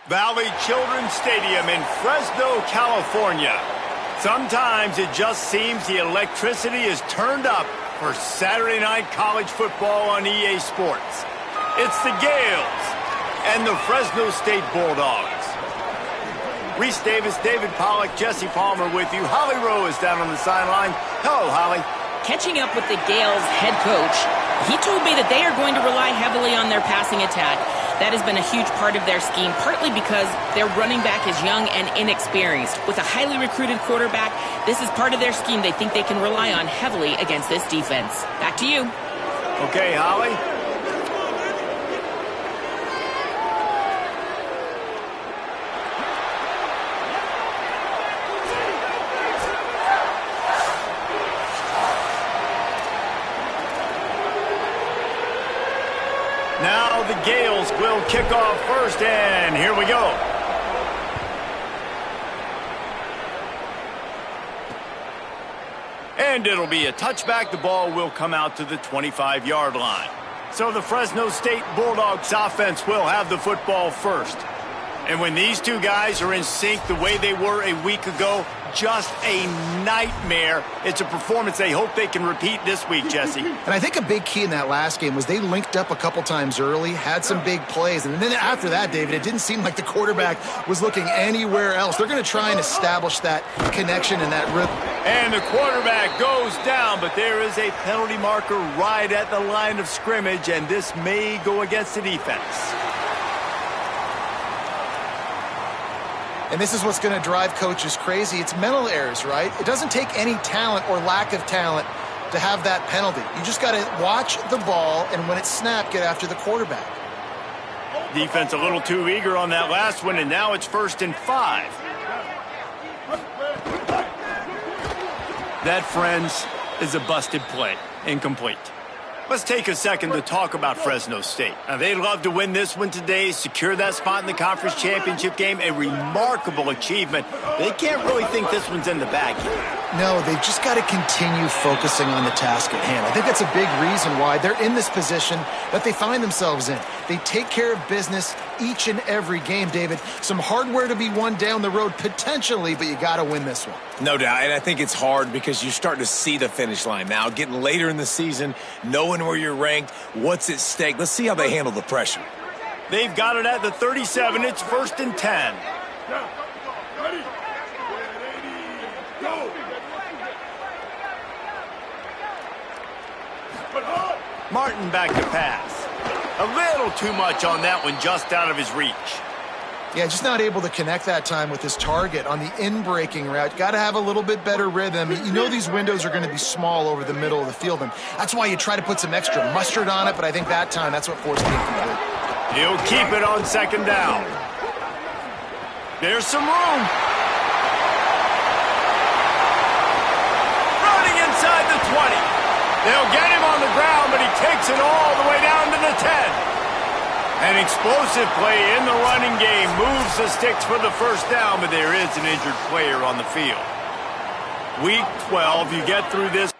Valley Children's Stadium in Fresno, California. Sometimes it just seems the electricity is turned up for Saturday night college football on EA Sports. It's the Gales and the Fresno State Bulldogs. Reese Davis, David Pollack, Jesse Palmer with you. Holly Rowe is down on the sideline. Hello, Holly. Catching up with the Gales head coach, he told me that they are going to rely heavily on their passing attack. That has been a huge part of their scheme, partly because their running back is young and inexperienced. With a highly recruited quarterback, this is part of their scheme they think they can rely on heavily against this defense. Back to you. Okay, Holly. Now the Gales will kick off first, and here we go. And it'll be a touchback. The ball will come out to the 25-yard line. So the Fresno State Bulldogs offense will have the football first. And when these two guys are in sync the way they were a week ago, just a nightmare. It's a performance they hope they can repeat this week, Jesse. And I think a big key in that last game was they linked up a couple times early, had some big plays, and then after that, David, it didn't seem like the quarterback was looking anywhere else. They're going to try and establish that connection and that rhythm. And the quarterback goes down, but there is a penalty marker right at the line of scrimmage, and this may go against the defense. And this is what's going to drive coaches crazy. It's mental errors, right? It doesn't take any talent or lack of talent to have that penalty. You just got to watch the ball, and when it's snapped, get after the quarterback. Defense a little too eager on that last one, and now it's 1st and 5. That, friends, is a busted play. Incomplete. Let's take a second to talk about Fresno State. Now, they'd love to win this one today, secure that spot in the conference championship game, a remarkable achievement. They can't really think this one's in the bag yet. No, they've just got to continue focusing on the task at hand. I think that's a big reason why they're in this position that they find themselves in. They take care of business each and every game, David. Some hardware to be won down the road potentially, but you got to win this one. No doubt, and I think it's hard because you're starting to see the finish line now, getting later in the season, knowing where you're ranked, what's at stake. Let's see how they handle the pressure. They've got it at the 37. It's 1st and 10. Ready? Go! Martin back to pass. A little too much on that one, just out of his reach. Yeah, just not able to connect that time with his target on the in-breaking route. Got to have a little bit better rhythm. You know these windows are going to be small over the middle of the field, and that's why you try to put some extra mustard on it, but I think that time that's what forced him to complete. He'll keep it on 2nd down. There's some room. Running inside the 20. They'll get him on the ground, but he takes it all the way down to the 10. An explosive play in the running game, moves the sticks for the 1st down, but there is an injured player on the field. Week 12, you get through this.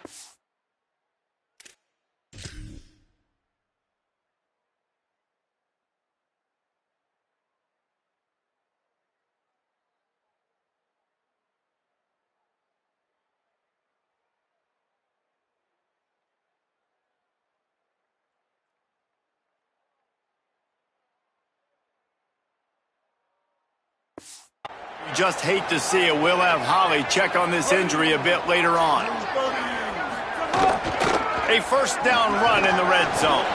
Just hate to see it. We'll have Holly check on this injury a bit later on. A 1st down run in the red zone.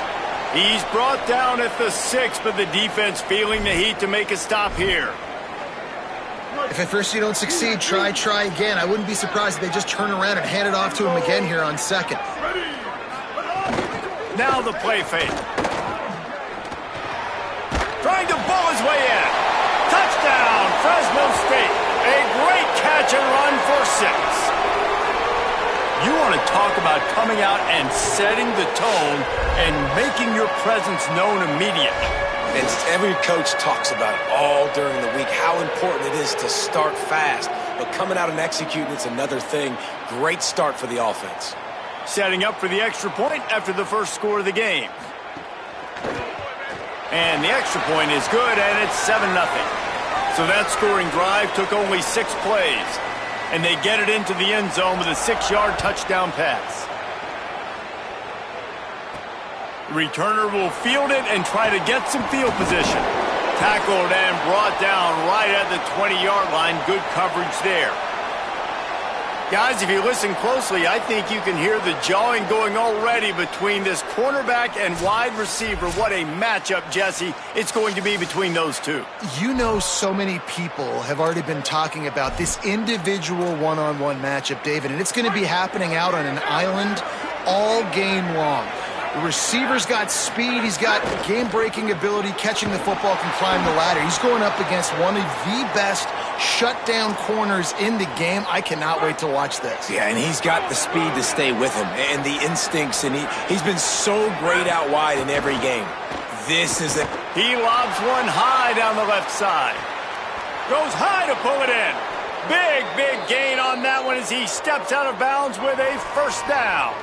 He's brought down at the 6, but the defense feeling the heat to make a stop here. If at first you don't succeed, try again. I wouldn't be surprised if they just turn around and hand it off to him again here on 2nd. Now the play fake. Trying to bull his way in. Touchdown, Fresno State. A great catch and run for 6. You want to talk about coming out and setting the tone and making your presence known immediately. And every coach talks about it all during the week, how important it is to start fast. But coming out and executing, it's another thing. Great start for the offense. Setting up for the extra point after the first score of the game. And the extra point is good, and it's 7-0. So that scoring drive took only 6 plays. And they get it into the end zone with a 6-yard touchdown pass. The returner will field it and try to get some field position. Tackled and brought down right at the 20-yard line. Good coverage there. Guys, if you listen closely, I think you can hear the jawing going already between this cornerback and wide receiver. What a matchup, Jesse, it's going to be between those two. You know, so many people have already been talking about this individual one-on-one matchup, David, and it's going to be happening out on an island all game long. The receiver's got speed, he's got game-breaking ability, catching the football, can climb the ladder. He's going up against one of the best shutdown corners in the game. I cannot wait to watch this. Yeah, and he's got the speed to stay with him and the instincts, and he's been so great out wide in every game. This is it. He lobs one high down the left side. Goes high to pull it in. Big gain on that one as he steps out of bounds with a first down.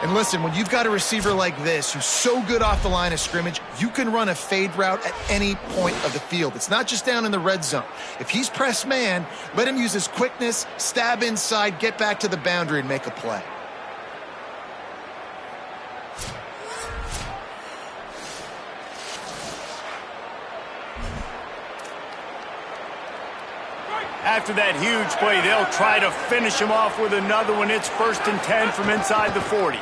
And listen, when you've got a receiver like this who's so good off the line of scrimmage, you can run a fade route at any point of the field. It's not just down in the red zone. If he's pressed man, let him use his quickness, stab inside, get back to the boundary, and make a play. After that huge play, they'll try to finish him off with another one. It's 1st and 10 from inside the 40.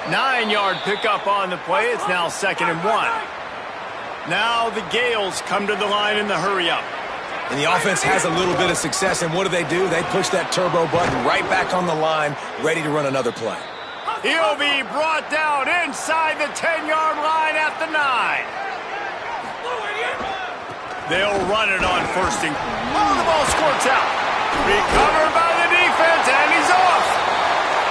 9-yard pickup on the play. It's now 2nd and 1. Now the Gales come to the line in the hurry-up. And the offense has a little bit of success, and what do? They push that turbo button right back on the line, ready to run another play. He'll be brought down inside the 10-yard line at the 9. They'll run it on 1st and... Oh, the ball squirts out. Recovered by the defense, and he's off.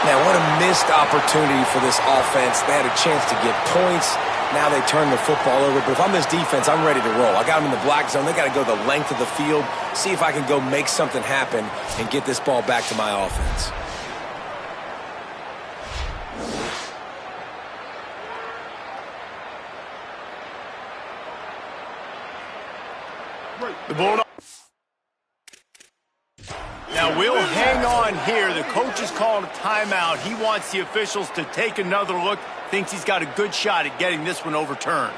Now, what a missed opportunity for this offense. They had a chance to get points. Now they turn the football over. But if I'm this defense, I'm ready to roll. I got them in the black zone. They got to go the length of the field, see if I can go make something happen and get this ball back to my offense. The Bulldogs. Now we'll hang on here. The coach has called a timeout. He wants the officials to take another look. Thinks he's got a good shot at getting this one overturned.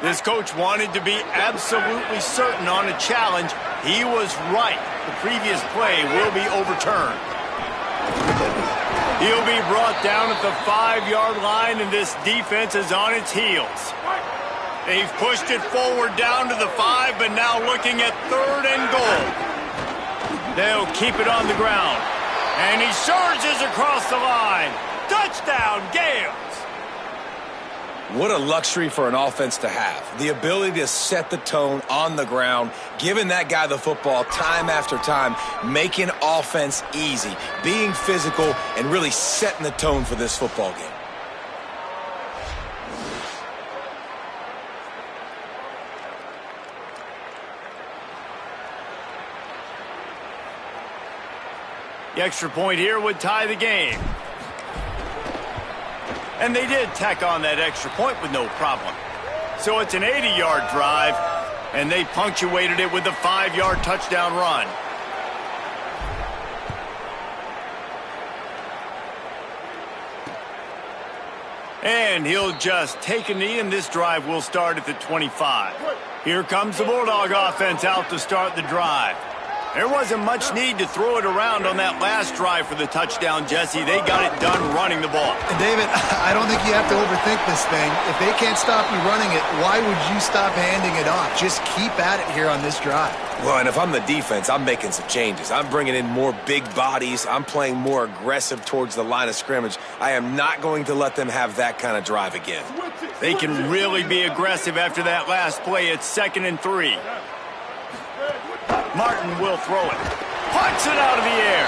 This coach wanted to be absolutely certain on a challenge. He was right. The previous play will be overturned. He'll be brought down at the 5-yard line, and this defense is on its heels. They've pushed it forward down to the 5, but now looking at 3rd and goal. They'll keep it on the ground. And he surges across the line. Touchdown, Gales! What a luxury for an offense to have. The ability to set the tone on the ground, giving that guy the football time after time, making offense easy, being physical, and really setting the tone for this football game. The extra point here would tie the game. And they did tack on that extra point with no problem. So it's an 80-yard drive, and they punctuated it with a 5-yard touchdown run. And he'll just take a knee, and this drive will start at the 25. Here comes the Bulldog offense out to start the drive. There wasn't much need to throw it around on that last drive for the touchdown, Jesse. They got it done running the ball. David, I don't think you have to overthink this thing. If they can't stop you running it, why would you stop handing it off? Just keep at it here on this drive. Well, and if I'm the defense, I'm making some changes. I'm bringing in more big bodies. I'm playing more aggressive towards the line of scrimmage. I am not going to let them have that kind of drive again. They can really be aggressive after that last play. It's 2nd and 3. Martin will throw it. Pucks it out of the air.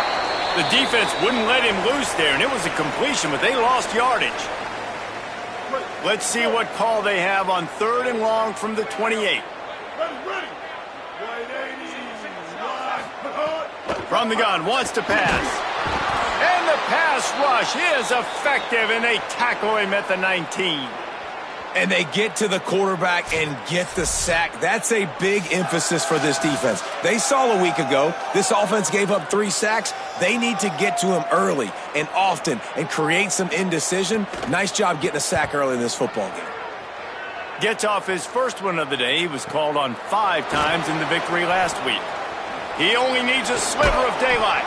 The defense wouldn't let him loose there, and it was a completion, but they lost yardage. Let's see what call they have on 3rd and long from the 28. Ready. 180. From the gun, wants to pass. And the pass rush is effective, and they tackle him at the 19. And they get to the quarterback and get the sack. That's a big emphasis for this defense. They saw a week ago this offense gave up 3 sacks. They need to get to him early and often and create some indecision. Nice job getting a sack early in this football game. Gets off his first one of the day. He was called on 5 times in the victory last week. He only needs a sliver of daylight.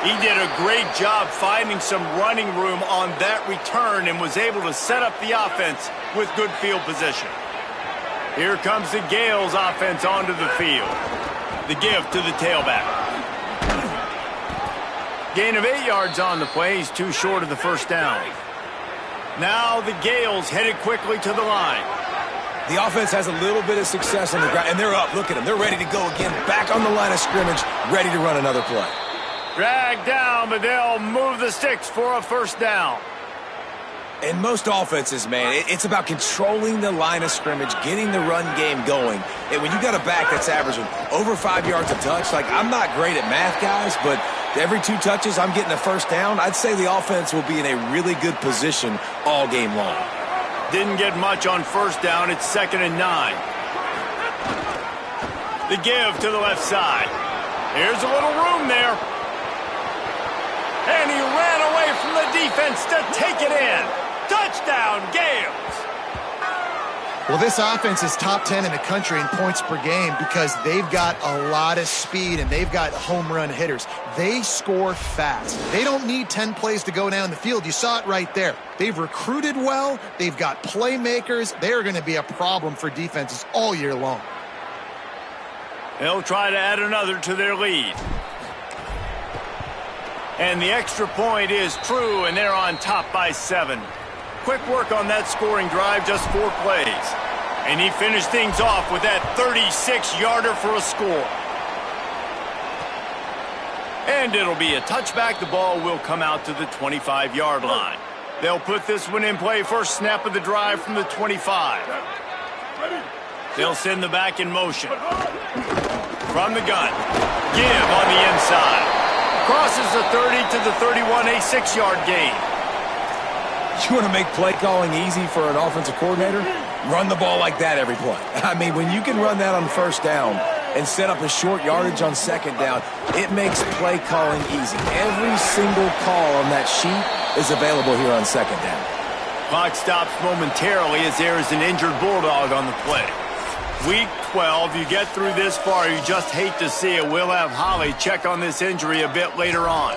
He did a great job finding some running room on that return and was able to set up the offense with good field position. Here comes the Gales offense onto the field. The give to the tailback. Gain of 8 yards on the play. He's too short of the first down. Now the Gales headed quickly to the line. The offense has a little bit of success on the ground, and they're up. Look at them. They're ready to go again. Back on the line of scrimmage, ready to run another play. Dragged down, but they'll move the sticks for a first down. In most offenses, man, it's about controlling the line of scrimmage, getting the run game going. And when you got a back that's averaging over 5 yards a touch, like, I'm not great at math, guys, but every 2 touches I'm getting a first down, I'd say the offense will be in a really good position all game long. Didn't get much on first down. It's 2nd and 9. The give to the left side. Here's a little room there. And he ran away from the defense to take it in. Touchdown, Gales. Well, this offense is top 10 in the country in points per game because they've got a lot of speed and they've got home run hitters. They score fast. They don't need 10 plays to go down the field. You saw it right there. They've recruited well. They've got playmakers. They are going to be a problem for defenses all year long. They'll try to add another to their lead. And the extra point is true, and they're on top by 7. Quick work on that scoring drive, just 4 plays. And he finished things off with that 36-yarder for a score. And it'll be a touchback. The ball will come out to the 25-yard line. They'll put this one in play first snap of the drive from the 25. They'll send the back in motion. From the gun. Give on the inside. Crosses the 30 to the 31, a 6-yard gain. You want to make play calling easy for an offensive coordinator? Run the ball like that every play. I mean, when you can run that on first down and set up a short yardage on second down, it makes play calling easy. Every single call on that sheet is available here on second down. Clock stops momentarily as there is an injured Bulldog on the play. Week 12, you get through this far, you just hate to see it. We'll have Holly check on this injury a bit later on.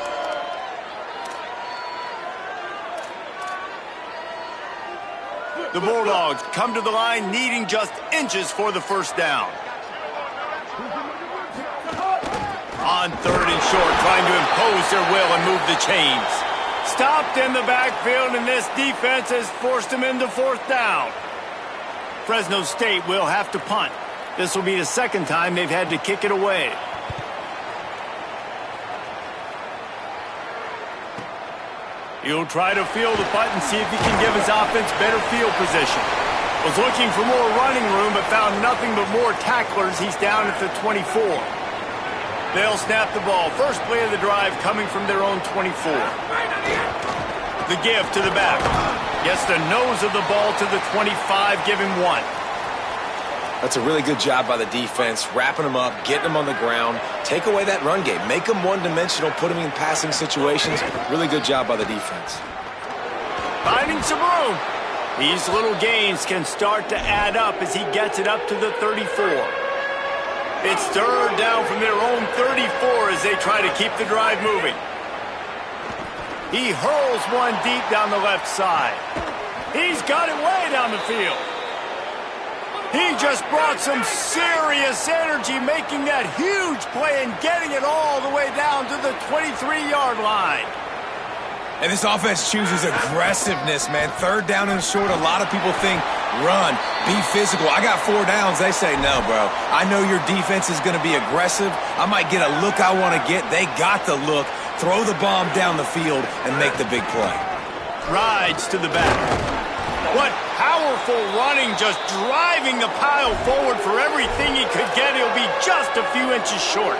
The Bulldogs come to the line needing just inches for the first down. On 3rd and short, trying to impose their will and move the chains. Stopped in the backfield, and this defense has forced them into 4th down. Fresno State will have to punt. This will be the 2nd time they've had to kick it away. He'll try to field the punt and see if he can give his offense better field position. Was looking for more running room but found nothing but more tacklers. He's down at the 24. They'll snap the ball. First play of the drive coming from their own 24. The give to the back. Gets the nose of the ball to the 25, give him 1. That's a really good job by the defense, wrapping them up, getting them on the ground, take away that run game, make them one-dimensional, put them in passing situations. Really good job by the defense. Finding some room. These little gains can start to add up as he gets it up to the 34. It's 3rd down from their own 34 as they try to keep the drive moving. He hurls one deep down the left side. He's got it way down the field. He just brought some serious energy, making that huge play and getting it all the way down to the 23-yard line. And this offense chooses aggressiveness, man. 3rd down and short, a lot of people think run, be physical. I got 4 downs. They say, no, bro. I know your defense is going to be aggressive. I might get a look I want to get. They got the look. Throw the bomb down the field and make the big play. Rides to the back. What powerful running, just driving the pile forward for everything he could get. He'll be just a few inches short.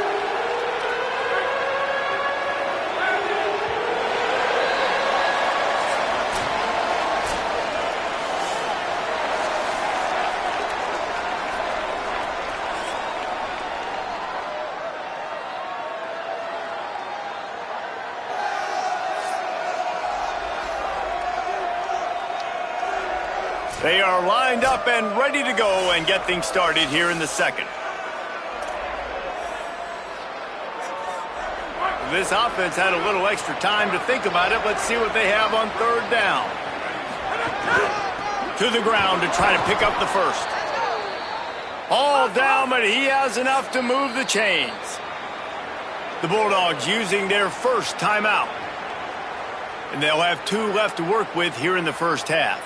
They are lined up and ready to go and get things started here in the second. This offense had a little extra time to think about it. Let's see what they have on third down. To the ground to try to pick up the first. All down, but he has enough to move the chains. The Bulldogs using their first timeout. And they'll have 2 left to work with here in the first half.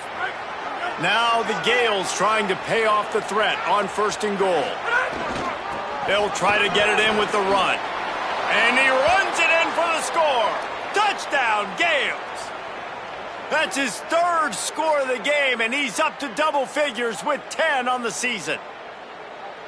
Now the Gales trying to pay off the threat on 1st and goal. They'll try to get it in with the run. And he runs it in for the score. Touchdown, Gales. That's his 3rd score of the game, and he's up to double figures with 10 on the season.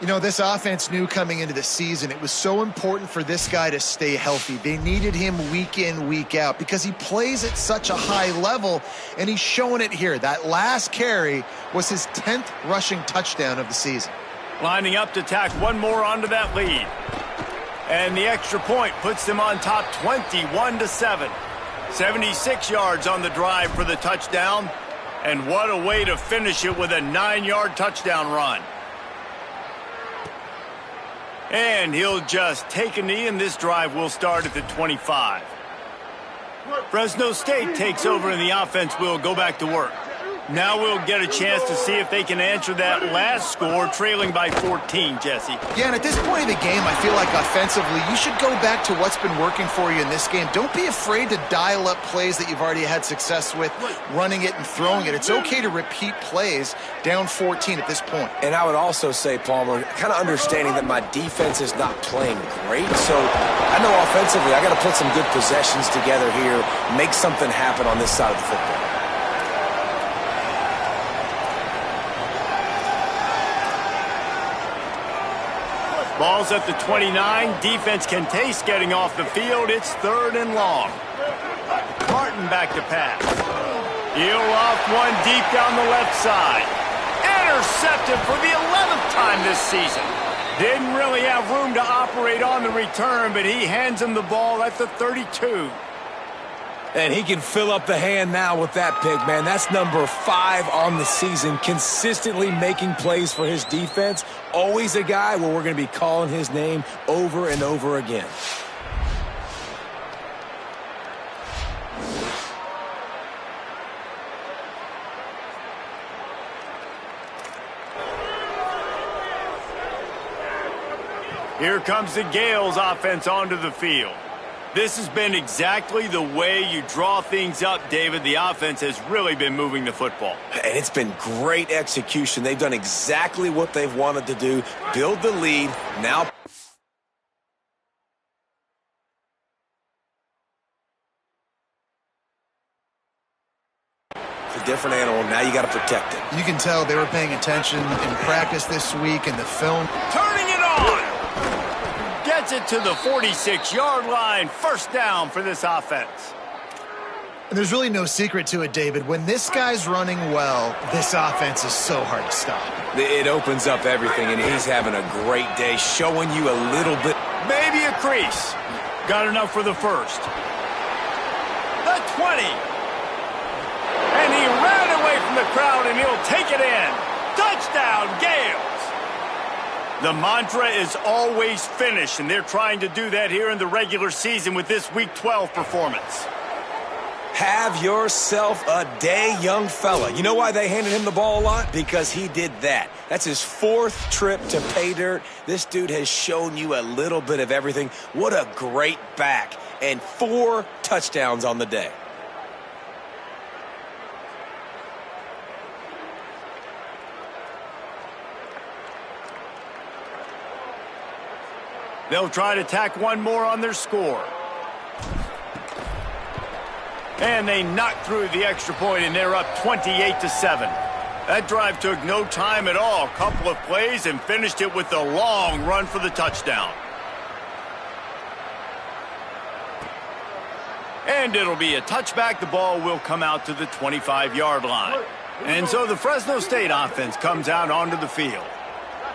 You know, this offense knew coming into the season it was so important for this guy to stay healthy. They needed him week in, week out because he plays at such a high level, and he's showing it here. That last carry was his 10th rushing touchdown of the season. Lining up to tack one more onto that lead. And the extra point puts them on top 21-7. 76 yards on the drive for the touchdown. And what a way to finish it with a 9-yard touchdown run. And he'll just take a knee, and this drive will start at the 25. Fresno State takes over, and the offense will go back to work. Now we'll get a chance to see if they can answer that last score, trailing by 14, Jesse. Yeah, and at this point of the game, I feel like offensively, you should go back to what's been working for you in this game. Don't be afraid to dial up plays that you've already had success with, running it and throwing it. It's okay to repeat plays down 14 at this point. And I would also say, Palmer, kind of understanding that my defense is not playing great, so I know offensively I got to put some good possessions together here, make something happen on this side of the football. Ball's at the 29. Defense can taste getting off the field. It's 3rd and long. Martin back to pass. He'll off one deep down the left side. Intercepted for the 11th time this season. Didn't really have room to operate on the return, but he hands him the ball at the 32. And he can fill up the hand now with that pick, man. That's number 5 on the season, consistently making plays for his defense. Always a guy where we're going to be calling his name over and over again. Here comes the Gales offense onto the field. This has been exactly the way you draw things up, David. The offense has really been moving the football. And it's been great execution. They've done exactly what they've wanted to do. Build the lead. Now it's a different animal. Now you got to protect it. You can tell they were paying attention in practice this week in the film. Turning it on! Gets it to the 46-yard line. 1st down for this offense. And there's really no secret to it, David. When this guy's running well, this offense is so hard to stop. It opens up everything, and he's having a great day, showing you a little bit. Maybe a crease. Got enough for the first. The 20. And he ran away from the crowd, and he'll take it in. Touchdown, Gales. The mantra is always finish, and they're trying to do that here in the regular season with this Week 12 performance. Have yourself a day, young fella. You know why they handed him the ball a lot? Because he did that. That's his 4th trip to pay dirt. This dude has shown you a little bit of everything. What a great back. And 4 touchdowns on the day. They'll try to tack one more on their score. And they knock through the extra point, and they're up 28-7. That drive took no time at all. Couple of plays and finished it with a long run for the touchdown. And it'll be a touchback. The ball will come out to the 25-yard line. And so the Fresno State offense comes out onto the field.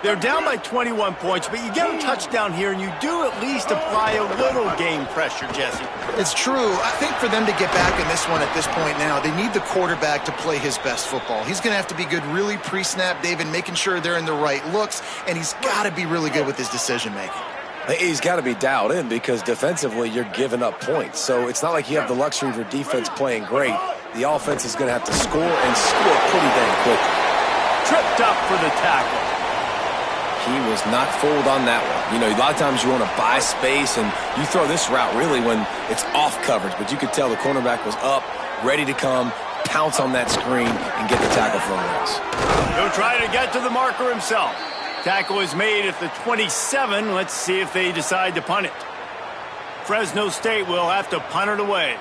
They're down by 21 points, but you get a touchdown here, and you do at least apply a little game pressure, Jesse. It's true. I think for them to get back in this one at this point now, they need the quarterback to play his best football. He's going to have to be good really pre-snap, David, making sure they're in the right looks, and he's got to be really good with his decision-making. He's got to be dialed in because defensively you're giving up points. So it's not like you have the luxury of your defense playing great. The offense is going to have to score and score pretty dang quickly. Tripped up for the tackle. He was not fooled on that one. You know, a lot of times you want to buy space, and you throw this route really when it's off coverage. But you could tell the cornerback was up, ready to come, pounce on that screen, and get the tackle for a loss. He'll try to get to the marker himself. Tackle is made at the 27. Let's see if they decide to punt it. Fresno State will have to punt it away.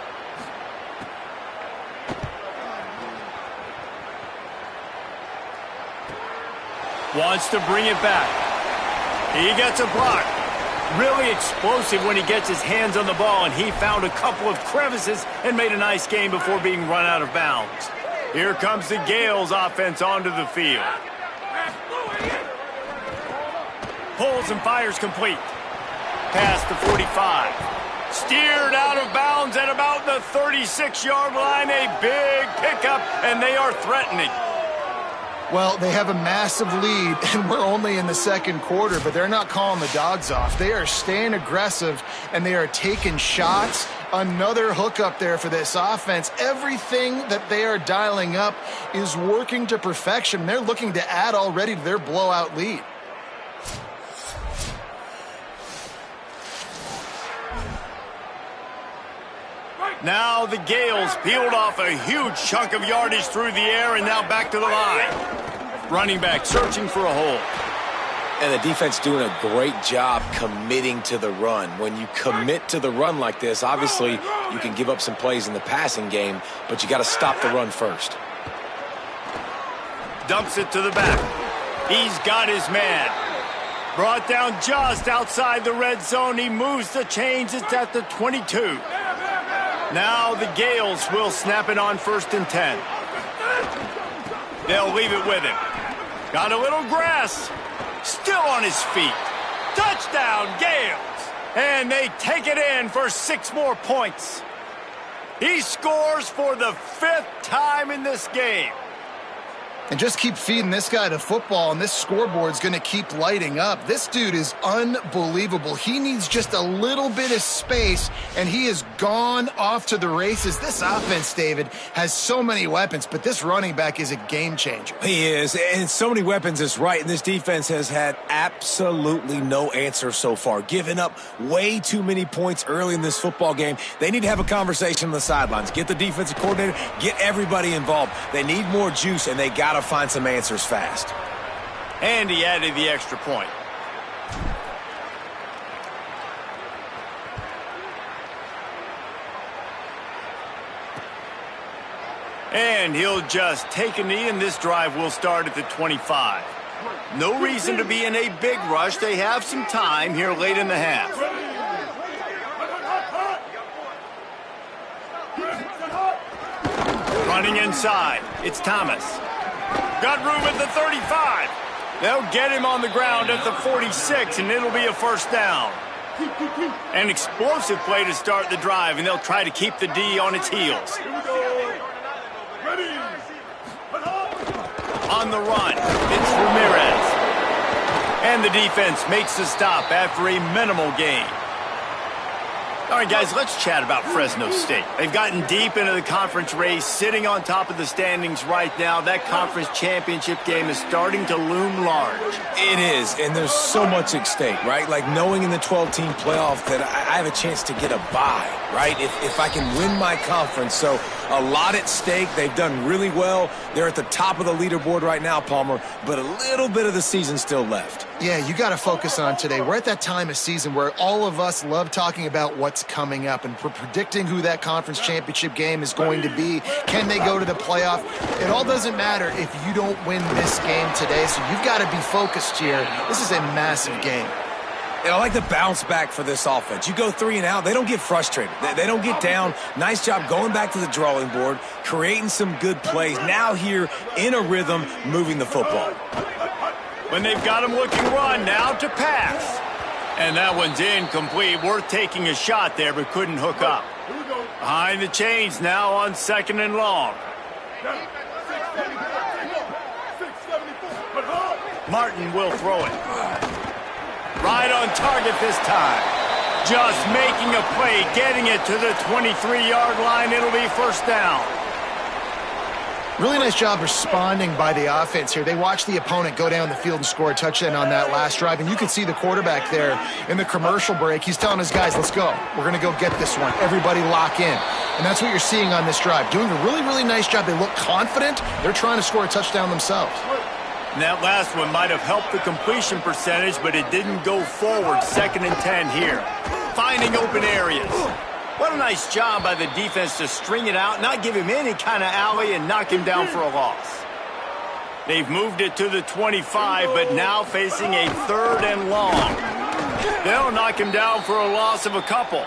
Wants to bring it back. He gets a block. Really explosive when he gets his hands on the ball, and he found a couple of crevices and made a nice game before being run out of bounds. Here comes the Gales offense onto the field. Pulls and fires complete. Past the 45. Steered out of bounds at about the 36-yard line. A big pickup, and they are threatening. Well, they have a massive lead, and we're only in the second quarter, but they're not calling the dogs off. They are staying aggressive, and they are taking shots. Another hookup there for this offense. Everything that they are dialing up is working to perfection. They're looking to add already to their blowout lead. Now the Gales peeled off a huge chunk of yardage through the air and now back to the line. Running back searching for a hole. And the defense doing a great job committing to the run. When you commit to the run like this, obviously you can give up some plays in the passing game, but you got to stop the run first. Dumps it to the back. He's got his man. Brought down just outside the red zone. He moves the chains. It's at the 22. Now the Gales will snap it on 1st and 10. They'll leave it with him. Got a little grass. Still on his feet. Touchdown, Gales. And they take it in for 6 more points. He scores for the 5th time in this game. And just keep feeding this guy the football, and this scoreboard's going to keep lighting up. This dude is unbelievable. He needs just a little bit of space, and he has gone off to the races. This offense, David, has so many weapons, but this running back is a game changer. He is, and so many weapons is right, and this defense has had absolutely no answer so far. Giving up way too many points early in this football game. They need to have a conversation on the sidelines. Get the defensive coordinator, get everybody involved. They need more juice, and they got to find some answers fast. And he added the extra point. And he'll just take a knee, and this drive will start at the 25. No reason to be in a big rush. They have some time here late in the half. Running inside. It's Thomas. Got room at the 35. They'll get him on the ground at the 46, and it'll be a 1st down. An explosive play to start the drive, and they'll try to keep the D on its heels. On the run, it's Ramirez. And the defense makes the stop after a minimal gain. All right, guys, let's chat about Fresno State. They've gotten deep into the conference race, sitting on top of the standings right now. That conference championship game is starting to loom large. It is, and there's so much at stake, right? Like knowing in the 12-team playoff that I have a chance to get a bye, right? If I can win my conference. So a lot at stake. They've done really well. They're at the top of the leaderboard right now, Palmer, but a little bit of the season still left. Yeah, you got to focus on today. We're at that time of season where all of us love talking about what's coming up and predicting who that conference championship game is going to be. Can they go to the playoff? It all doesn't matter if you don't win this game today, so you've got to be focused here. This is a massive game. And I like the bounce back for this offense. You go 3 and out, they don't get frustrated. They don't get down. Nice job going back to the drawing board, creating some good plays. Now here in a rhythm, moving the football. When they've got him looking run, now to pass. And that one's incomplete. Worth taking a shot there, but couldn't hook up. Behind the chains now on 2nd and long. Martin will throw it. Right on target this time. Just making a play, getting it to the 23-yard line. It'll be first down. Really nice job responding by the offense here. They watched the opponent go down the field and score a touchdown on that last drive, and you can see the quarterback there in the commercial break. He's telling his guys, let's go. We're going to go get this one. Everybody lock in. And that's what you're seeing on this drive. Doing a really, really nice job. They look confident. They're trying to score a touchdown themselves. And that last one might have helped the completion percentage, but it didn't go forward. 2nd and 10 here. Finding open areas. What a nice job by the defense to string it out, not give him any kind of alley, and knock him down for a loss. They've moved it to the 25, but now facing a 3rd and long. They'll knock him down for a loss of a couple.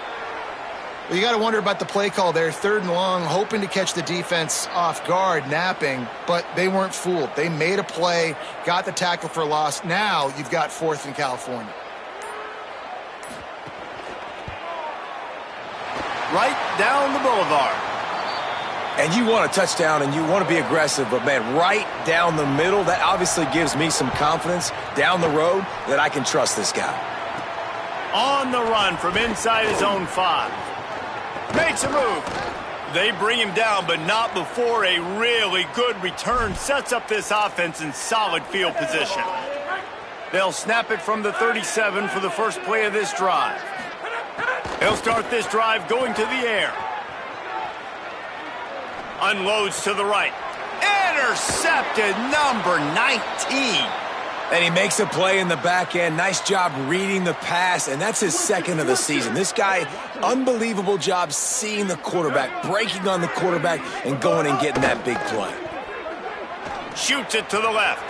Well, you got to wonder about the play call there. 3rd and long, hoping to catch the defense off guard, napping, but they weren't fooled. They made a play, got the tackle for a loss. Now you've got 4th in California. Right down the boulevard. And you want a touchdown and you want to be aggressive, but, man, right down the middle, that obviously gives me some confidence down the road that I can trust this guy. On the run from inside his own 5. Makes a move. They bring him down, but not before a really good return sets up this offense in solid field position. They'll snap it from the 37 for the first play of this drive. He'll start this drive going to the air. Unloads to the right. Intercepted, number 19. And he makes a play in the back end. Nice job reading the pass, and that's his 2nd of the season. This guy, unbelievable job seeing the quarterback, breaking on the quarterback, and going and getting that big play. Shoots it to the left.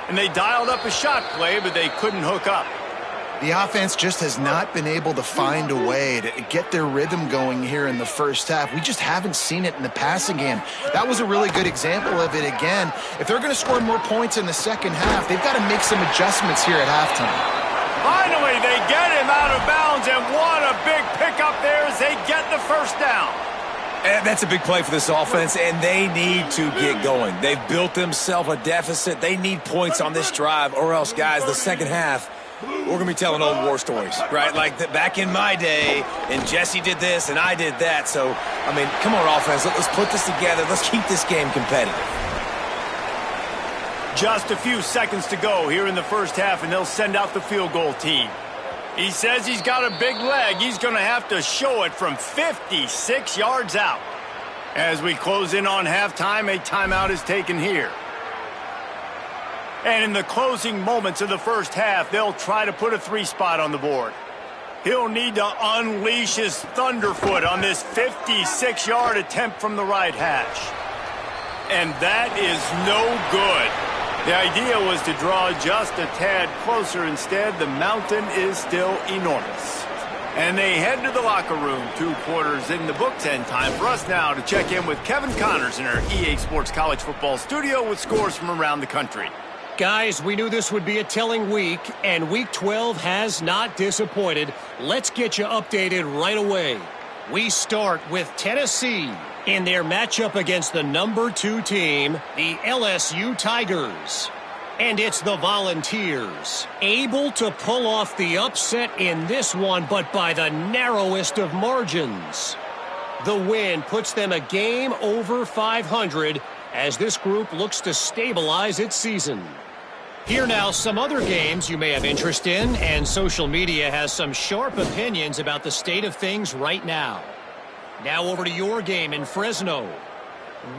And they dialed up a shot play, but they couldn't hook up. The offense just has not been able to find a way to get their rhythm going here in the first half. We just haven't seen it in the passing game. That was a really good example of it again. If they're going to score more points in the second half, they've got to make some adjustments here at halftime. Finally, they get him out of bounds, and what a big pickup there as they get the first down. And that's a big play for this offense, and they need to get going. They've built themselves a deficit. They need points on this drive, or else, guys, the second half, we're going to be telling old war stories, right? Like back in my day, and Jesse did this, and I did that. So, I mean, come on, offense. Let's put this together. Let's keep this game competitive. Just a few seconds to go here in the first half, and they'll send out the field goal team. He says he's got a big leg. He's going to have to show it from 56 yards out. As we close in on halftime, a timeout is taken here. And in the closing moments of the first half, they'll try to put a 3 spot on the board. He'll need to unleash his thunderfoot on this 56-yard attempt from the right hash. And that is no good. The idea was to draw just a tad closer. Instead, the mountain is still enormous. And they head to the locker room. 2 quarters in the books, and time for us now to check in with Kevin Connors in our EA Sports College Football studio with scores from around the country. Guys, we knew this would be a telling week, and Week 12 has not disappointed. Let's get you updated right away. We start with Tennessee in their matchup against the number 2 team, the LSU Tigers. And it's the Volunteers, able to pull off the upset in this one, but by the narrowest of margins. The win puts them a game over 500 as this group looks to stabilize its season. Here now, some other games you may have interest in, and social media has some sharp opinions about the state of things right now. Now over to your game in Fresno.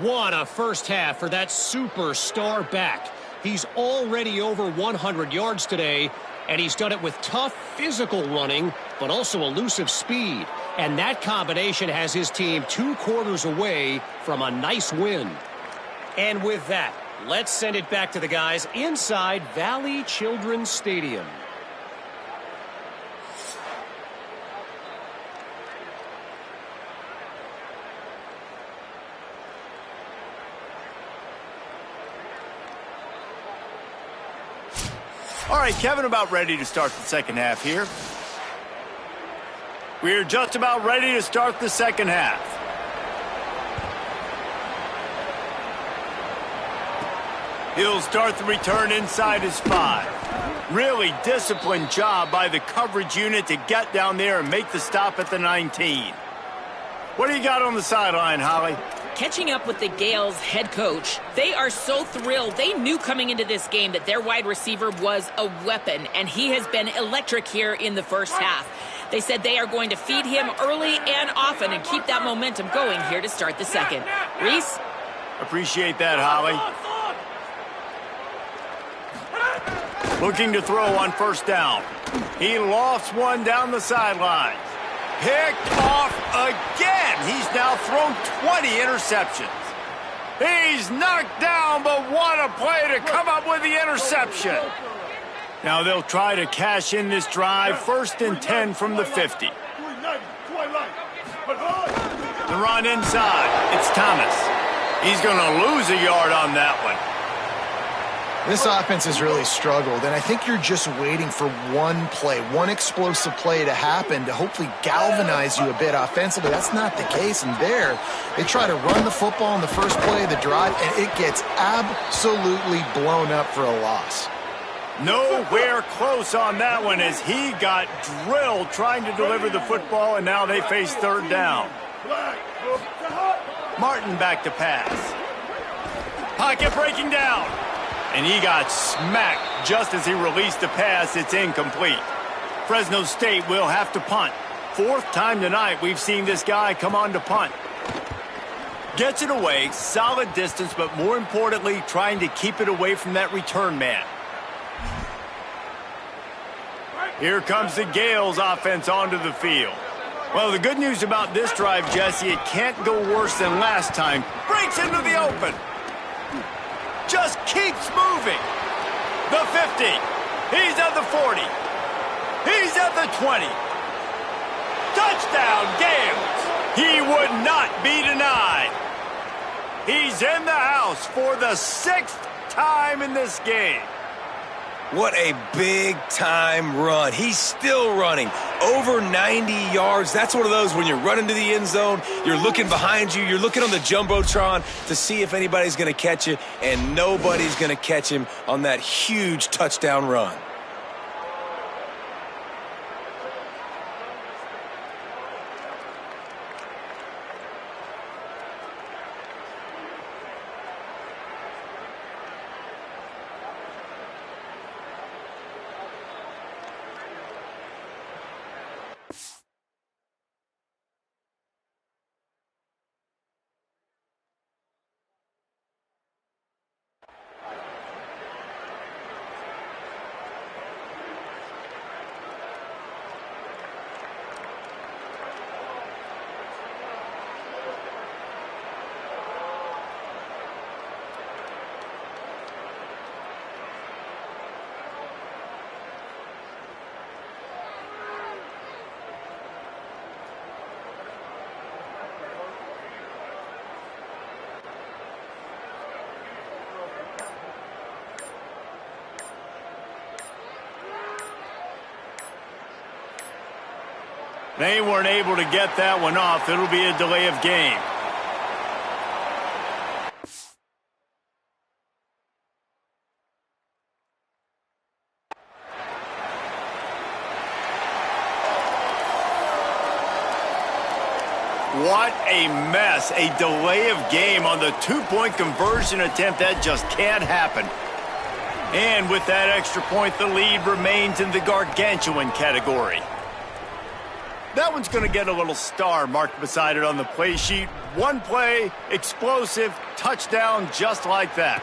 What a first half for that superstar back. He's already over 100 yards today, and he's done it with tough physical running, but also elusive speed. And that combination has his team 2 quarters away from a nice win. And with that, let's send it back to the guys inside Valley Children's Stadium. All right, Kevin, about ready to start the second half here. We're just about ready to start the second half. He'll start the return inside his 5. Really disciplined job by the coverage unit to get down there and make the stop at the 19. What do you got on the sideline, Holly? Catching up with the Gales head coach, they are so thrilled. They knew coming into this game that their wide receiver was a weapon, and he has been electric here in the first half. They said they are going to feed him early and often and keep that momentum going here to start the second. Reese? Appreciate that, Holly. Looking to throw on first down. He lofts one down the sideline. Picked off again. He's now thrown 20 interceptions. He's knocked down, but what a play to come up with the interception. Now they'll try to cash in this drive. 1st and 10 from the 50. The run inside. It's Thomas. He's going to lose a yard on that one. This offense has really struggled, and I think you're just waiting for one play, one explosive play to happen to hopefully galvanize you a bit offensively. That's not the case, and there, they try to run the football in the first play of the drive, and it gets absolutely blown up for a loss. Nowhere close on that one as he got drilled trying to deliver the football, and now they face 3rd down. Martin back to pass. Pocket breaking down. And he got smacked just as he released the pass. It's incomplete. Fresno State will have to punt. 4th time tonight we've seen this guy come on to punt. Gets it away, solid distance, but more importantly, trying to keep it away from that return man. Here comes the Gales offense onto the field. Well, the good news about this drive, Jesse, it can't go worse than last time. Breaks into the open. Just keeps moving. The 50. He's at the 40. He's at the 20. Touchdown, Gales. He would not be denied. He's in the house for the 6th time in this game. What a big-time run. He's still running. Over 90 yards. That's one of those when you're running to the end zone, you're looking behind you, you're looking on the Jumbotron to see if anybody's going to catch you, and nobody's going to catch him on that huge touchdown run. They weren't able to get that one off. It'll be a delay of game. What a mess. A delay of game on the 2-point conversion attempt. That just can't happen. And with that extra point, the lead remains in the gargantuan category. That one's going to get a little star marked beside it on the play sheet. One play, explosive, touchdown, just like that.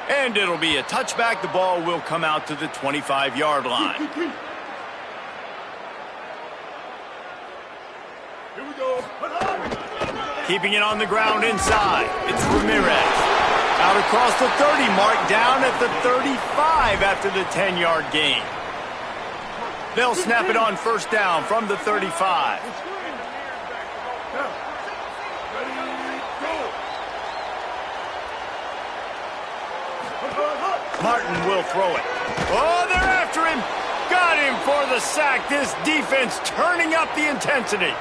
And it'll be a touchback. The ball will come out to the 25-yard line. Here we go. Keeping it on the ground inside. It's Ramirez. Out across the 30 mark, down at the 35 after the 10-yard gain. They'll snap it on first down from the 35. Martin will throw it. Oh, they're after him. Got him for the sack. This defense turning up the intensity.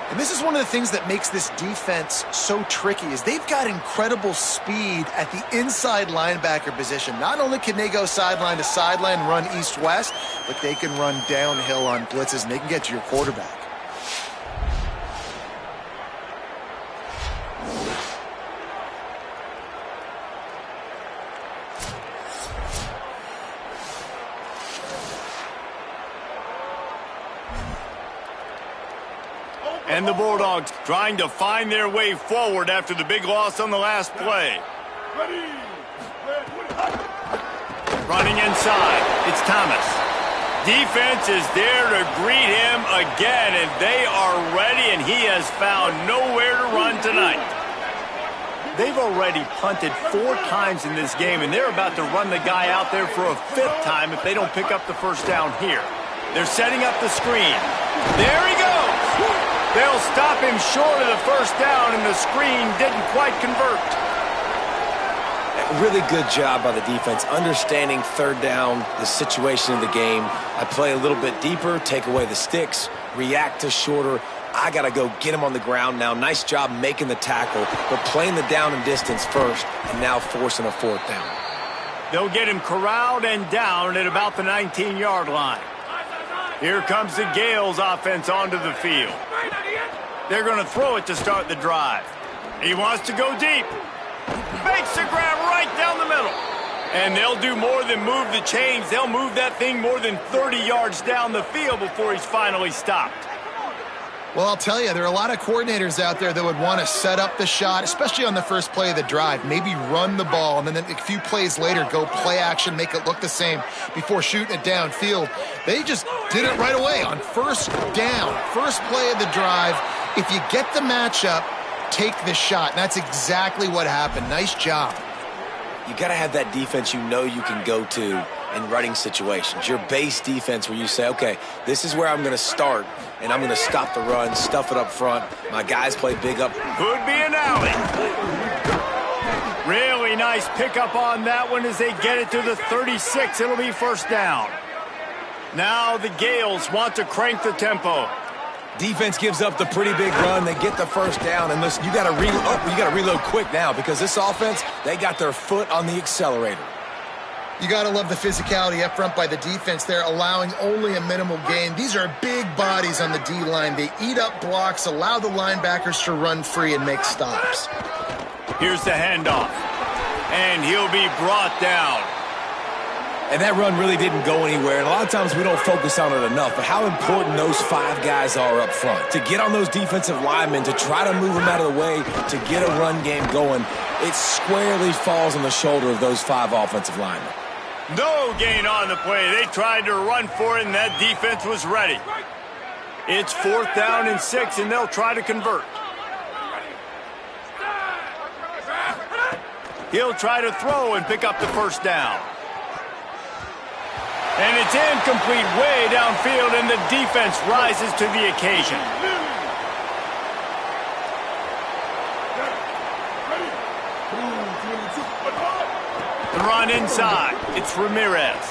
And this is one of the things that makes this defense so tricky is they've got incredible speed at the inside linebacker position. Not only can they go sideline to sideline, run east-west, but they can run downhill on blitzes, and they can get to your quarterback. And the Bulldogs trying to find their way forward after the big loss on the last play. Running inside, it's Thomas. Defense is there to greet him again, and they are ready, and he has found nowhere to run tonight. They've already punted 4 times in this game, and they're about to run the guy out there for a 5th time if they don't pick up the first down here. They're setting up the screen. There he goes. They'll stop him short of the first down, and the screen didn't quite convert. Really good job by the defense, understanding 3rd down, the situation of the game. I play a little bit deeper, take away the sticks, react to shorter. I got to go get him on the ground now. Nice job making the tackle, but playing the down and distance first, and now forcing a 4th down. They'll get him corralled and down at about the 19-yard line. Here comes the Gales offense onto the field. They're going to throw it to start the drive. He wants to go deep. Makes the grab right down the middle. And they'll do more than move the chains. They'll move that thing more than 30 yards down the field before he's finally stopped. Well, I'll tell you, there are a lot of coordinators out there that would want to set up the shot, especially on the first play of the drive, maybe run the ball, and then a few plays later go play action, make it look the same before shooting it downfield. They just did it right away on first down, first play of the drive. If you get the matchup, take the shot. And that's exactly what happened. Nice job. You got to have that defense you know you can go to in running situations. Your base defense where you say, okay, this is where I'm going to start, and I'm going to stop the run, stuff it up front. My guys play big up. Could be an alley. Really nice pickup on that one as they get it to the 36. It'll be first down. Now the Gales want to crank the tempo. Defense gives up the pretty big run. They get the first down, and listen, you got to reload quick now because this offense, they got their foot on the accelerator. You got to love the physicality up front by the defense there, allowing only a minimal gain. These are big bodies on the D-line. They eat up blocks, allow the linebackers to run free and make stops. Here's the handoff, and he'll be brought down. And that run really didn't go anywhere, and a lot of times we don't focus on it enough, but how important those 5 guys are up front. To get on those defensive linemen, to try to move them out of the way, to get a run game going, it squarely falls on the shoulder of those 5 offensive linemen. No gain on the play. They tried to run for it, and that defense was ready. It's 4th down and 6, and they'll try to convert. He'll try to throw and pick up the first down. And it's incomplete way downfield, and the defense rises to the occasion. The run inside. It's Ramirez.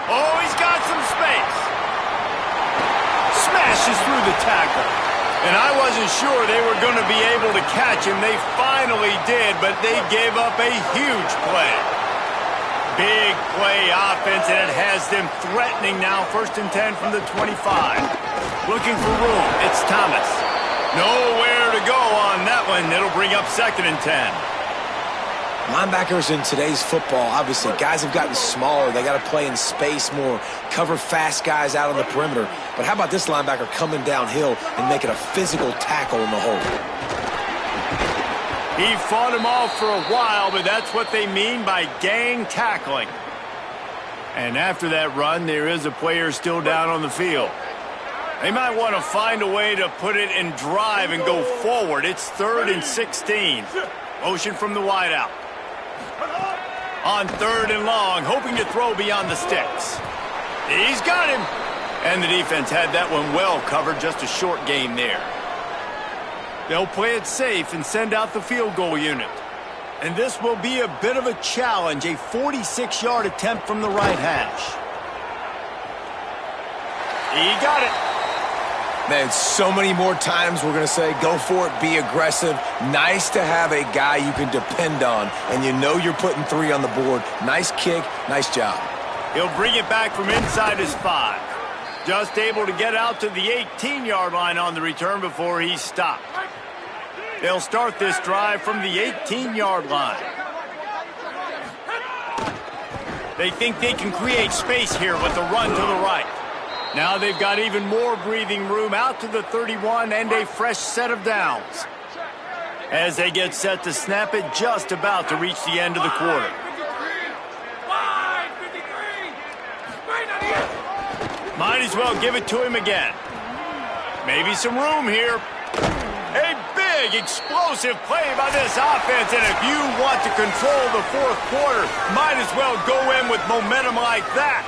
Oh, he's got some space. Smashes through the tackle. And I wasn't sure they were going to be able to catch him. They finally did, but they gave up a huge play. Big play offense, and it has them threatening now. 1st and 10 from the 25. Looking for room. It's Thomas. Nowhere to go on that one. It'll bring up 2nd and 10. Linebackers in today's football, obviously, guys have gotten smaller. They got to play in space more, cover fast guys out on the perimeter. But how about this linebacker coming downhill and making a physical tackle in the hole? He fought him off for a while, but that's what they mean by gang tackling. And after that run, there is a player still down on the field. They might want to find a way to put it in drive and go forward. It's 3rd and 16. Motion from the wideout. On 3rd and long, hoping to throw beyond the sticks. He's got him. And the defense had that one well covered, just a short gain there. They'll play it safe and send out the field goal unit. And this will be a bit of a challenge, a 46-yard attempt from the right hash. He got it. Man, so many more times we're going to say, go for it, be aggressive. Nice to have a guy you can depend on, and you know you're putting 3 on the board. Nice kick, nice job. He'll bring it back from inside his 5. Just able to get out to the 18-yard line on the return before he's stopped. They'll start this drive from the 18-yard line. They think they can create space here with the run to the right. Now they've got even more breathing room out to the 31 and a fresh set of downs. As they get set to snap it, just about to reach the end of the quarter. Might as well give it to him again. Maybe some room here. A big, explosive play by this offense, and if you want to control the fourth quarter, might as well go in with momentum like that.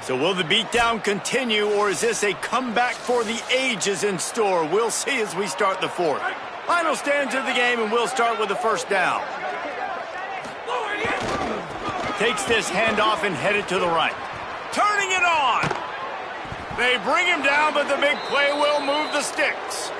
So will the beatdown continue, or is this a comeback for the ages in store? We'll see as we start the fourth. Final stands of the game, and we'll start with the first down. Takes this handoff and headed to the right. Turning it on. They bring him down, but the big play will move the sticks.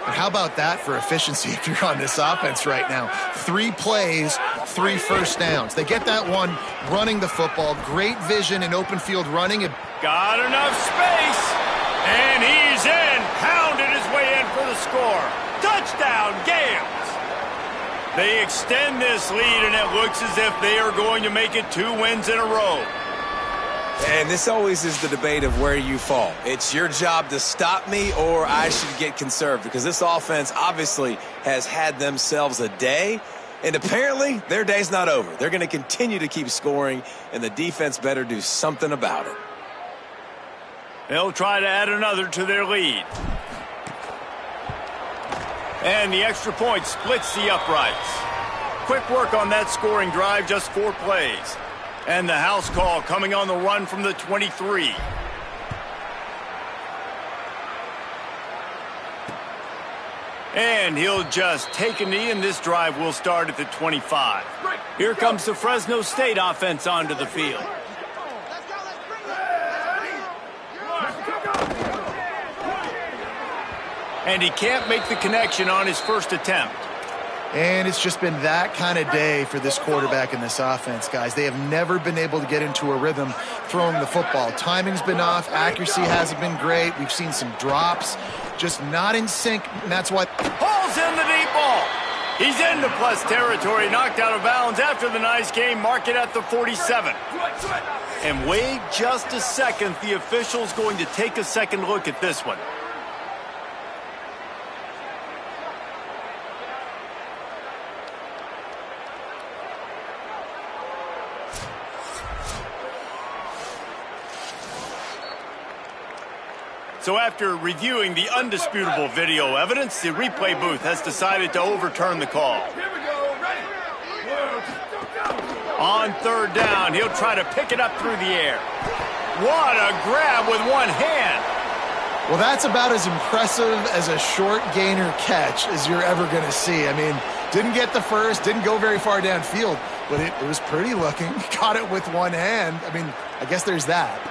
How about that for efficiency if you're on this offense right now? 3 plays, 3 first downs. They get that one running the football. Great vision and open field running. Got enough space. And he's in. Pounded his way in for the score. Touchdown, Gales. They extend this lead, and it looks as if they are going to make it 2 wins in a row. And this always is the debate of where you fall. It's your job to stop me, or I should get conserved, because this offense obviously has had themselves a day, and apparently their day's not over. They're going to continue to keep scoring, and the defense better do something about it. They'll try to add another to their lead. And the extra point splits the uprights. Quick work on that scoring drive, just 4 plays. And the house call coming on the run from the 23. And he'll just take a knee, and this drive will start at the 25. Here comes the Fresno State offense onto the field. And he can't make the connection on his first attempt. And it's just been that kind of day for this quarterback in this offense, guys. They have never been able to get into a rhythm throwing the football. Timing's been off. Accuracy hasn't been great. We've seen some drops. Just not in sync, and that's why. Pulls in the deep ball. He's into plus territory, knocked out of bounds after the nice game. Mark it at the 47. And wait just a second. The official's going to take a second look at this one. So after reviewing the undisputable video evidence, the replay booth has decided to overturn the call. On third down, he'll try to pick it up through the air. What a grab with one hand. Well, that's about as impressive as a short gainer catch as you're ever going to see. I mean, didn't get the first, didn't go very far downfield, but it was pretty looking. Caught it with one hand. I mean, I guess there's that.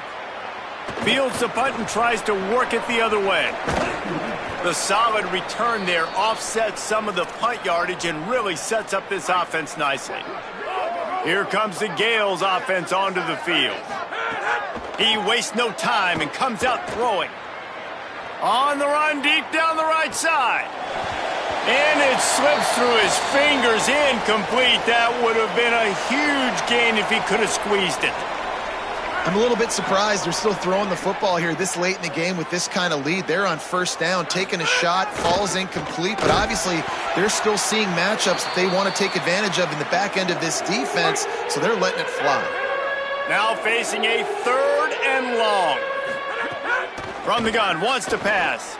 Fields the punt and tries to work it the other way. The solid return there offsets some of the punt yardage and really sets up this offense nicely. Here comes the Gales offense onto the field. He wastes no time and comes out throwing. On the run deep down the right side. And it slips through his fingers, incomplete. That would have been a huge gain if he could have squeezed it. I'm a little bit surprised they're still throwing the football here this late in the game with this kind of lead. They're on first down, taking a shot, falls incomplete, but obviously they're still seeing matchups that they want to take advantage of in the back end of this defense, so they're letting it fly. Now facing a 3rd and long. From the gun, wants to pass.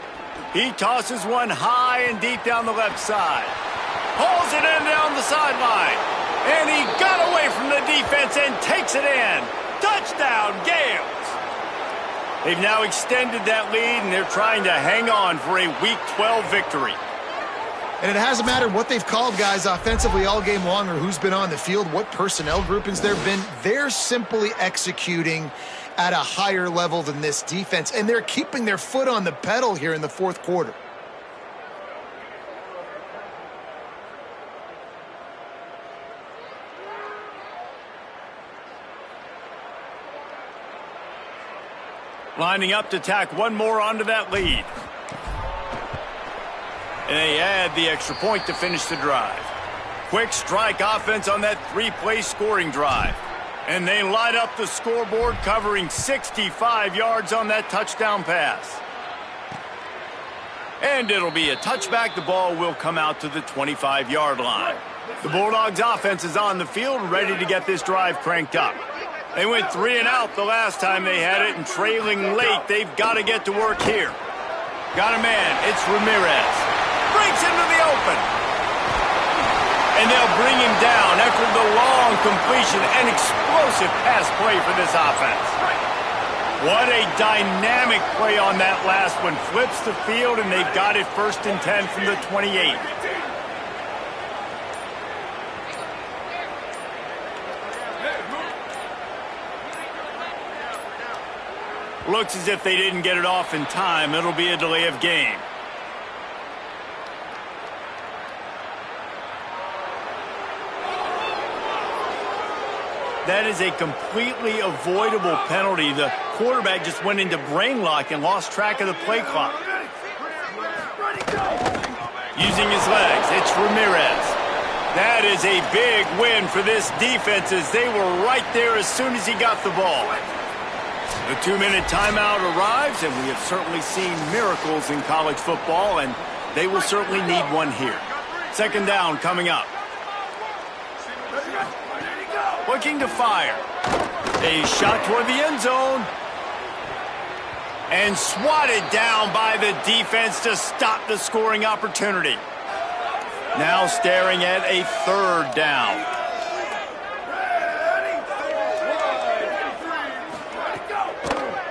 He tosses one high and deep down the left side. Pulls it in down the sideline. And he got away from the defense and takes it in. Touchdown, Gales. They've now extended that lead, and they're trying to hang on for a Week 12 victory. And it hasn't mattered what they've called, guys, offensively all game long, or who's been on the field, what personnel groupings there have been. They're simply executing at a higher level than this defense, and they're keeping their foot on the pedal here in the fourth quarter. Lining up to tack one more onto that lead. And they add the extra point to finish the drive. Quick strike offense on that three-play scoring drive. And they light up the scoreboard, covering 65 yards on that touchdown pass. And it'll be a touchback. The ball will come out to the 25-yard line. The Bulldogs offense is on the field, ready to get this drive cranked up. They went 3 and out the last time they had it, and trailing late, they've got to get to work here. Got a man. It's Ramirez. Breaks into the open. And they'll bring him down after the long completion and explosive pass play for this offense. What a dynamic play on that last one. Flips the field, and they've got it 1st and 10 from the 28. Looks as if they didn't get it off in time. It'll be a delay of game. That is a completely avoidable penalty. The quarterback just went into brain lock and lost track of the play clock. Using his legs, it's Ramirez. That is a big win for this defense, as they were right there as soon as he got the ball. The 2-minute timeout arrives, and we have certainly seen miracles in college football, and they will certainly need one here. 2nd down coming up. Looking to fire. A shot toward the end zone. And swatted down by the defense to stop the scoring opportunity. Now staring at a 3rd down.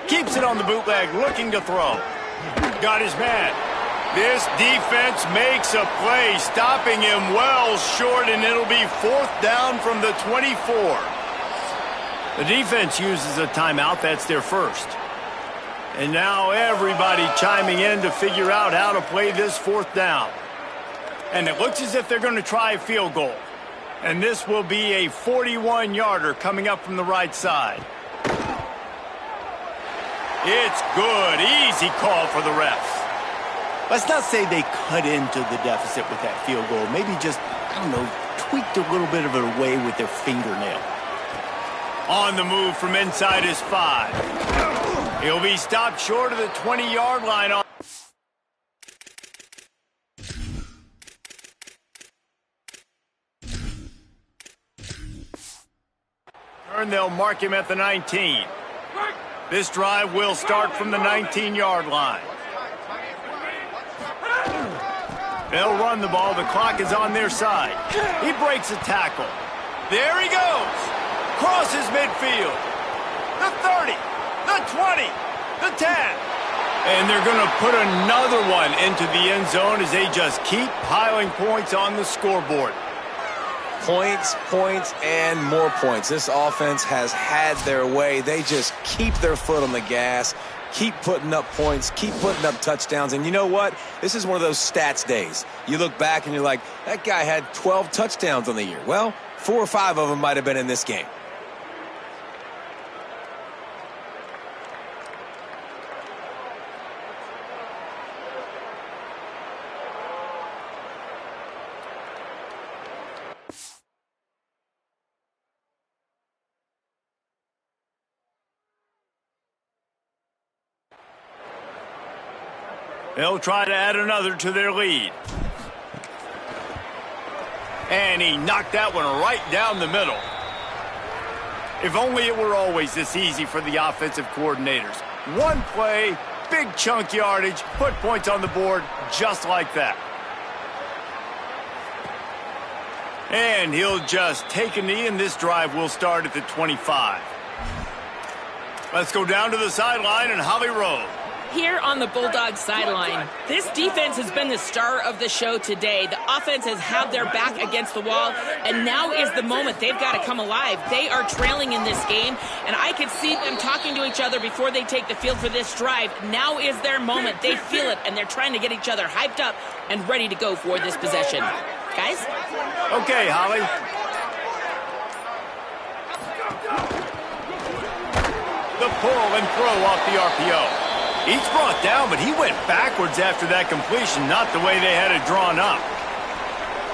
Keeps it on the bootleg, looking to throw. Got his man. This defense makes a play, stopping him well short, and it'll be 4th down from the 24. The defense uses a timeout. That's their first. And now everybody chiming in to figure out how to play this 4th down. And it looks as if they're going to try a field goal. And this will be a 41-yarder coming up from the right side. It's good. Easy call for the refs. Let's not say they cut into the deficit with that field goal. Maybe just, I don't know, tweaked a little bit of it away with their fingernail. On the move from inside his 5. He'll be stopped short of the 20-yard line. And they'll mark him at the 19. This drive will start from the 19-yard line. They'll run the ball. The clock is on their side. He breaks a tackle. There he goes. Crosses midfield. The 30. The 20. The 10. And they're going to put another one into the end zone as they just keep piling points on the scoreboard. Points, points, and more points. This offense has had their way. They just keep their foot on the gas, keep putting up points, keep putting up touchdowns. And you know what? This is one of those stats days. You look back and you're like, that guy had 12 touchdowns on the year. Well, 4 or 5 of them might have been in this game. They'll try to add another to their lead. And he knocked that one right down the middle. If only it were always this easy for the offensive coordinators. One play, big chunk yardage, put points on the board just like that. And he'll just take a knee, and this drive will start at the 25. Let's go down to the sideline and Holly Rowe. Here on the Bulldogs sideline, this defense has been the star of the show today. The offense has had their back against the wall, and now is the moment they've got to come alive. They are trailing in this game, and I could see them talking to each other before they take the field for this drive. Now is their moment. They feel it, and they're trying to get each other hyped up and ready to go for this possession. Guys? Okay, Holly. The pull and throw off the RPO. Each brought down, but he went backwards after that completion, not the way they had it drawn up.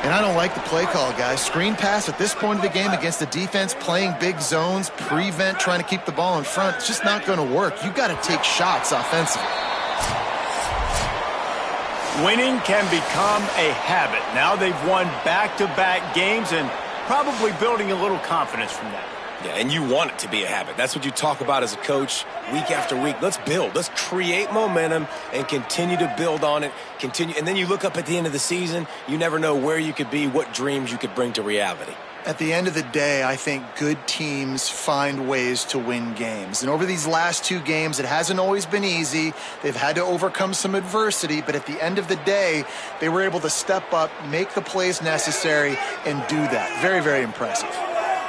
And I don't like the play call, guys. Screen pass at this point of the game against the defense, playing big zones, prevent, trying to keep the ball in front. It's just not going to work. You got to take shots offensively. Winning can become a habit. Now they've won back-to-back games and probably building a little confidence from that. Yeah, and you want it to be a habit. That's what you talk about as a coach week after week. Let's build. Let's create momentum and continue to build on it. And then you look up at the end of the season, you never know where you could be, what dreams you could bring to reality. At the end of the day, I think good teams find ways to win games. And over these last two games, it hasn't always been easy. They've had to overcome some adversity, but at the end of the day, they were able to step up, make the plays necessary, and do that. Very, very impressive.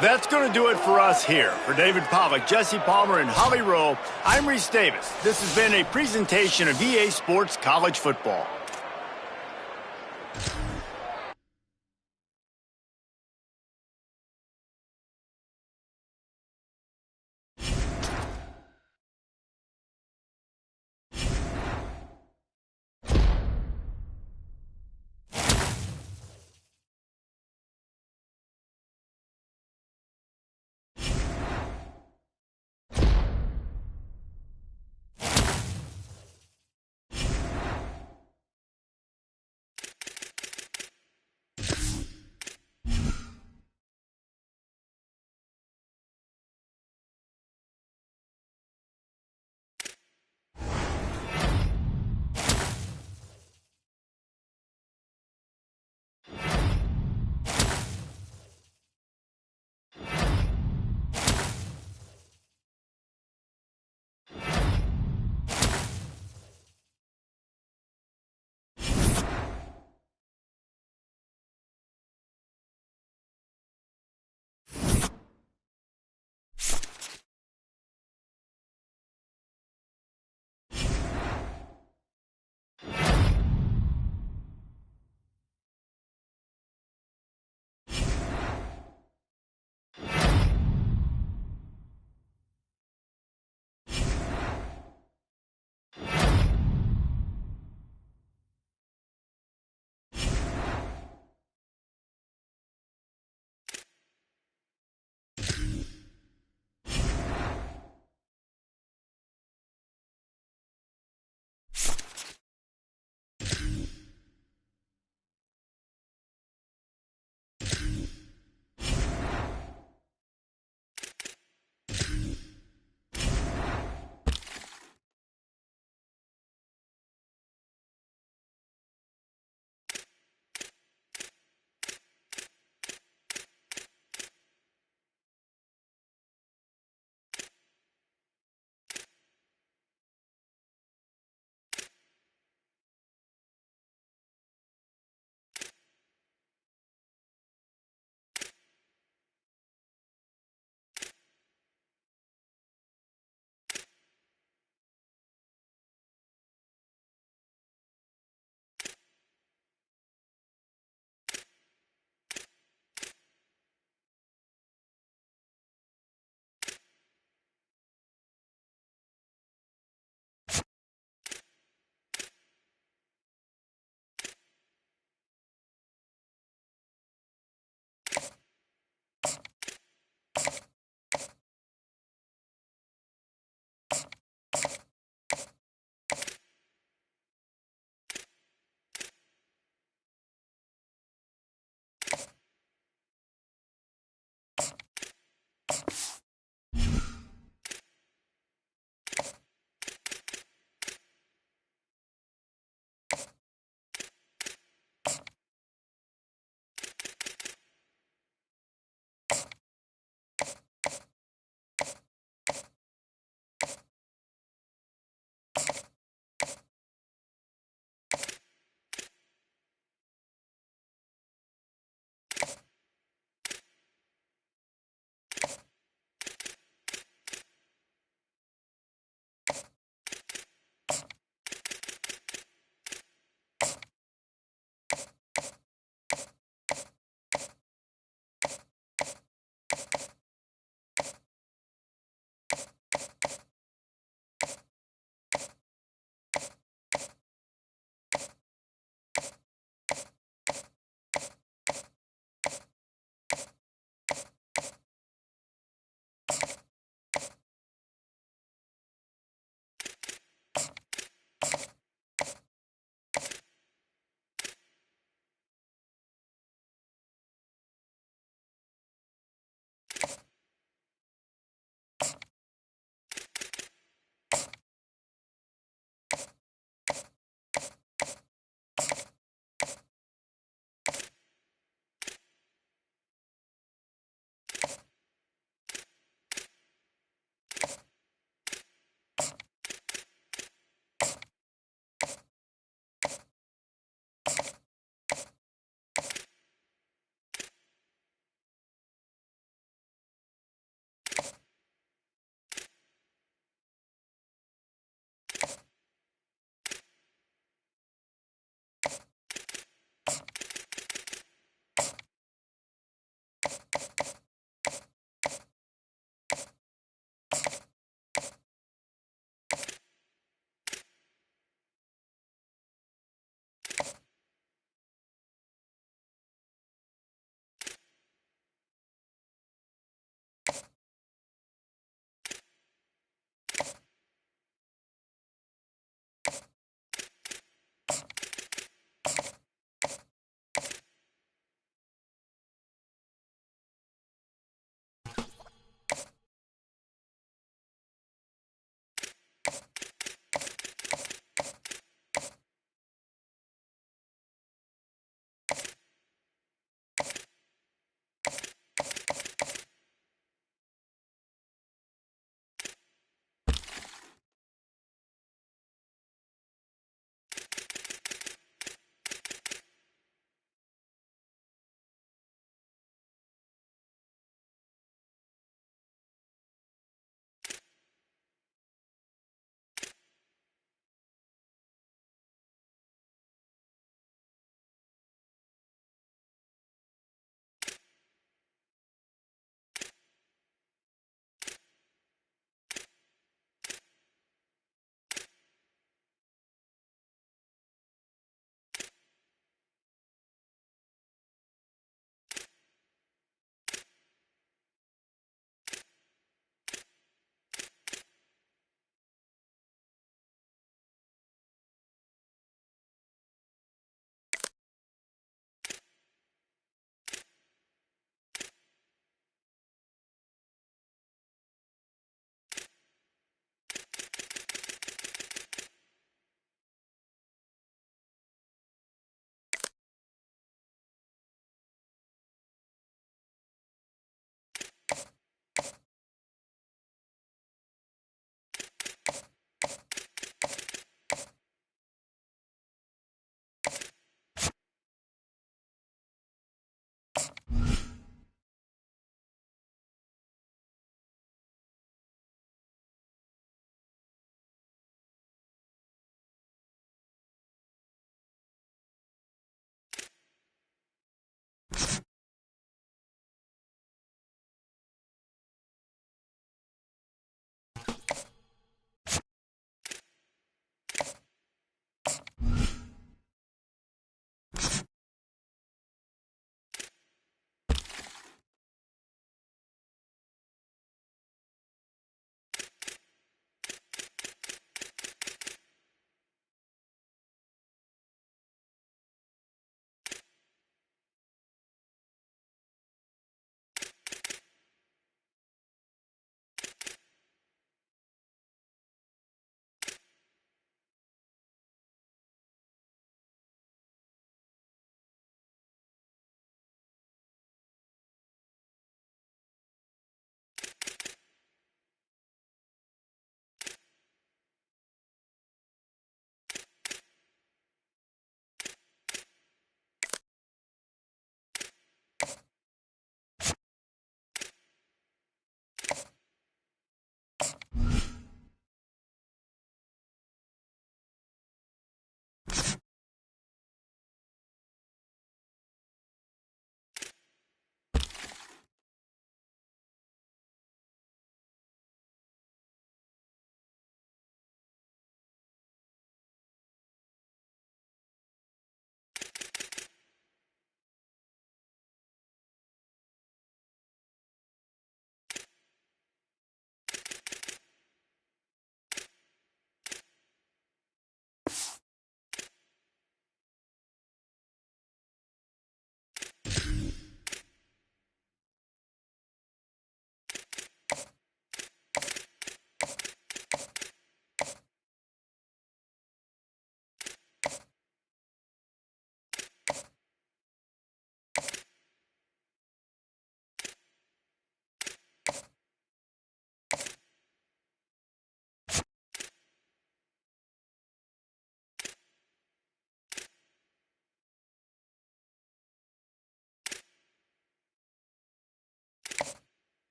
That's going to do it for us here. For David Pollack, Jesse Palmer, and Holly Rowe, I'm Reese Davis. This has been a presentation of EA Sports College Football.